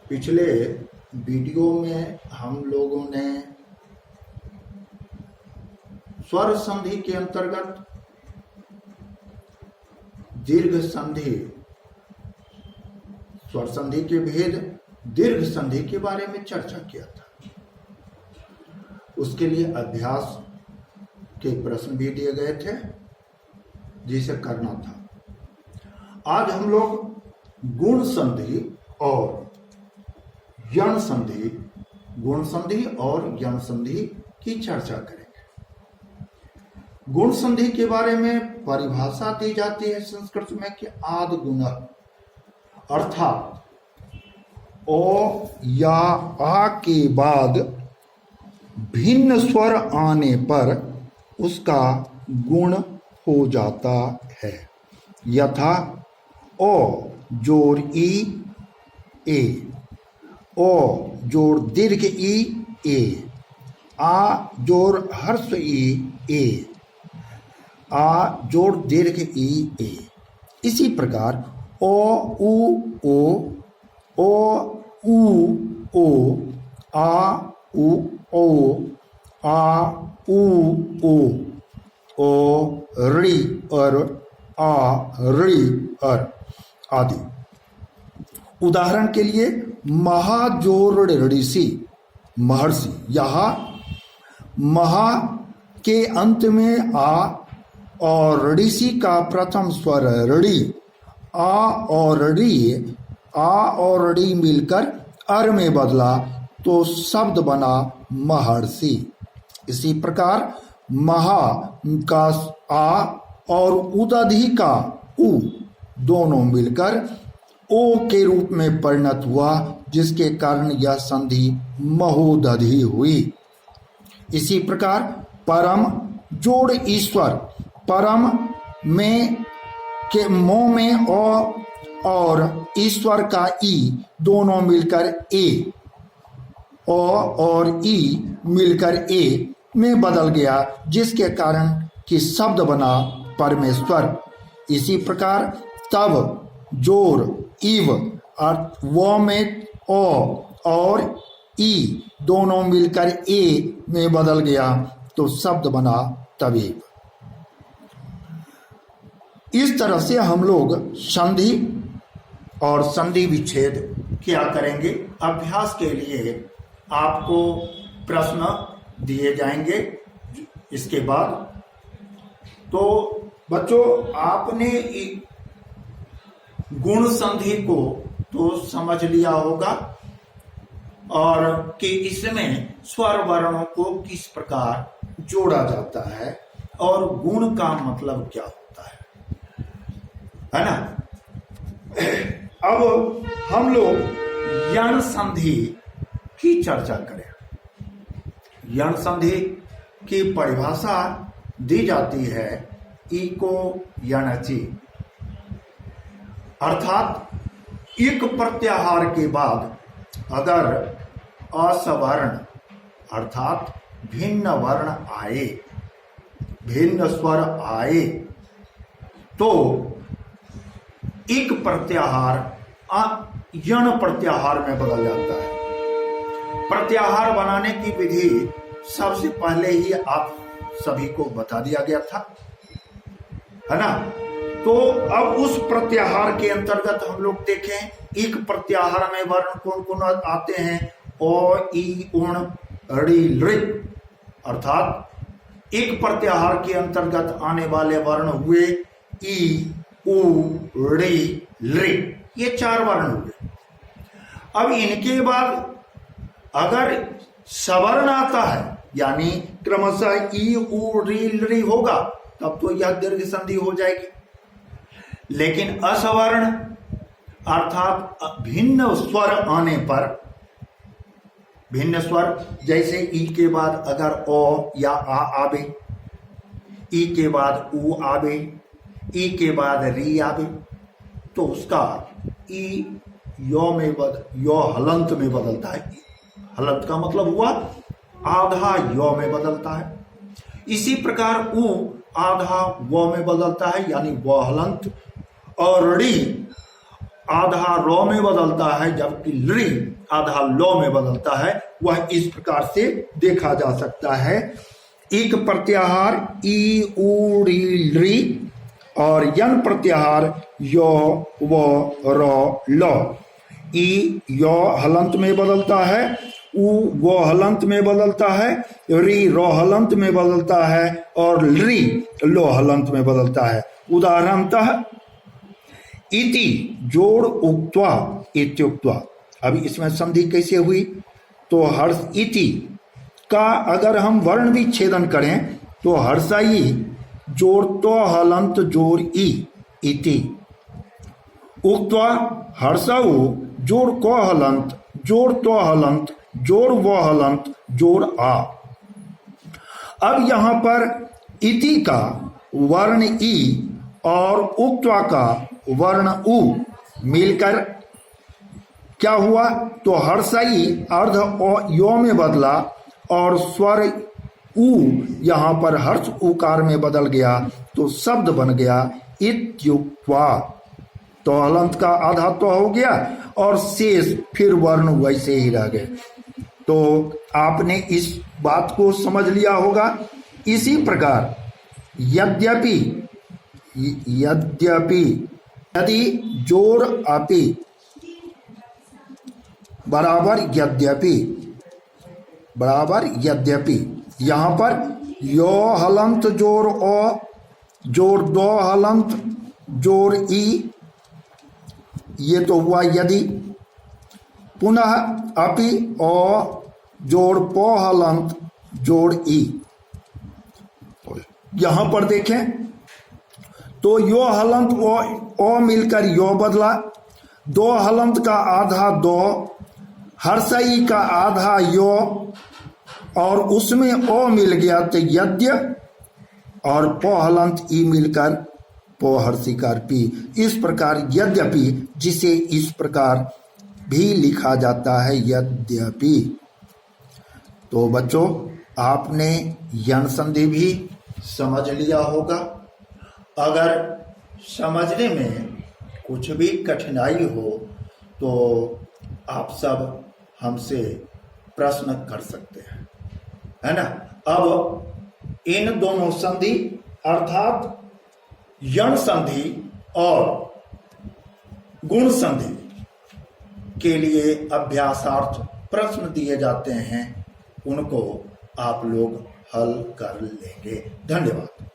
पिछले वीडियो में हम लोगों ने स्वर संधि के अंतर्गत दीर्घ संधि, स्वर संधि के भेद, दीर्घ संधि के बारे में चर्चा किया था। उसके लिए अभ्यास के प्रश्न भी दिए गए थे जिसे करना था। आज हम लोग गुण संधि और यण संधि, गुण संधि और यण संधि की चर्चा करेंगे। गुण संधि के बारे में परिभाषा दी जाती है संस्कृत में कि आद गुण, अर्थात ओ या आ के बाद भिन्न स्वर आने पर उसका गुण हो जाता है। यथा ओ जोड़ ई ए, ओ जोड़ दीर्घ ई ए, आ जोड़ हर्ष ई ए, आ जोड़ दीर्घ ई ए। इसी प्रकार ओ उ ओ उ ओ, आ उ ओ, आ उ ओ ऋ अर, आ ऋ अर आदि। उदाहरण के लिए महाजोड़ ऋषि, महर्षि, यहाँ महा के अंत में आ और ऋषि का प्रथम स्वर ऋ, आ और ऋ मिलकर अर में बदला तो शब्द बना महर्षि। इसी प्रकार महा का आ और उदधि का उ दोनों मिलकर ओ के रूप में परिणत हुआ, जिसके कारण यह संधि महोदधि हुई। इसी प्रकार परम जोड़ ईश्वर, परम में के मोह में ओ और ईश्वर का ई दोनों मिलकर ए, ओ और ई मिलकर ए में बदल गया, जिसके कारण कि शब्द बना परमेश्वर। इसी प्रकार तब जोर इव अर्थ वो में ओ और ई दोनों मिलकर ए में बदल गया तो शब्द बना तवेव। इस तरह से हम लोग संधि और संधि विच्छेद क्या करेंगे। अभ्यास के लिए आपको प्रश्न दिए जाएंगे। इसके बाद तो बच्चों आपने गुण संधि को तो समझ लिया होगा और कि इसमें स्वर वर्णों को किस प्रकार जोड़ा जाता है और गुण का मतलब क्या होता है ना। अब हम लोग यण संधि की चर्चा करें। यण संधि की परिभाषा दी जाती है इको यणचि, अर्थात एक प्रत्याहार के बाद अगर असवर्ण अर्थात भिन्न वर्ण आए, भिन्न स्वर आए तो एक प्रत्याहार यण प्रत्याहार में बदल जाता है। प्रत्याहार बनाने की विधि सबसे पहले ही आप सभी को बता दिया गया था, है ना। तो अब उस प्रत्याहार के अंतर्गत हम लोग देखें एक प्रत्याहार में वर्ण कौन कौन आते हैं। ओ ई उण ऋ लृ, अर्थात एक प्रत्याहार के अंतर्गत आने वाले वर्ण हुए ई उ ऋ लृ, ये चार वर्ण हुए। अब इनके बाद अगर सवर्ण आता है यानी क्रमशः ई उ ऋ लृ होगा तब तो यह दीर्घ संधि हो जाएगी। लेकिन असवर्ण अर्थात भिन्न स्वर आने पर, भिन्न स्वर जैसे ई के बाद अगर ओ या आ आवे, ई के बाद उ आवे, ई के बाद री आवे तो उसका ई यो में यो हलंत में बदलता है। हलंत का मतलब हुआ आधा यो में बदलता है। इसी प्रकार उ आधा वो में बदलता है यानी वो हलंत, और ऋ आधा रॉ में बदलता है, जबकि लृ आधा लॉ में बदलता है। वह इस प्रकार से देखा जा सकता है। इक प्रत्याहार ई उ री लृ और यन प्रत्याहार यो व रॉ लॉ। ई यो हलंत में बदलता है, उ वो हलंत में बदलता है, री रो हलंत में बदलता है और लृ लो हलंत में बदलता है। उदाहरणतः इति जोड़ उक्त्वा इत्युक्त्वा। अभी इसमें संधि कैसे हुई? तो हर्ष इति का अगर हम वर्ण विच्छेदन करें तो हर्षाई जोड़ तो हलंत जोड़ ई इति, उक्त्वा हर्षाऊ जोड़ को हलंत जोड़ तो हलंत जोड़ वो हलंत जोड़ आ। अब यहां पर इति का वर्ण ई और उक्त्वा का वर्ण उ मिलकर क्या हुआ? तो हर्षाई अर्ध यो में बदला और स्वर उ यहां पर हर्ष उकार में बदल गया, तो शब्द बन गया इत्युक्त्वा। तो हलंत का आधा तो हो गया और शेष फिर वर्ण वैसे ही रह गए। तो आपने इस बात को समझ लिया होगा। इसी प्रकार यद्यपि यदि जोड़ अपि बराबर यद्यपि यहां पर यो हलंत जोड़ ओ जोड़ दो हलंत जोड़ ई, ये तो हुआ यदि। पुनः अपि ओ जोड़ पो हलंत जोड़ ई। यहां पर देखें तो यो हलंत ओ मिलकर यो बदला, दो हलंत का आधा दो, हर्षई का आधा यो और उसमें ओ मिल गया तो यद्य, और पो हलंत ई मिलकर पो हर्षिकार पी। इस प्रकार यद्यपि, जिसे इस प्रकार भी लिखा जाता है यद्यपि। तो बच्चों आपने यन संधि भी समझ लिया होगा। अगर समझने में कुछ भी कठिनाई हो तो आप सब हमसे प्रश्न कर सकते हैं, है ना। अब इन दोनों संधि अर्थात यण संधि और गुण संधि के लिए अभ्यासार्थ प्रश्न दिए जाते हैं, उनको आप लोग हल कर लेंगे। धन्यवाद।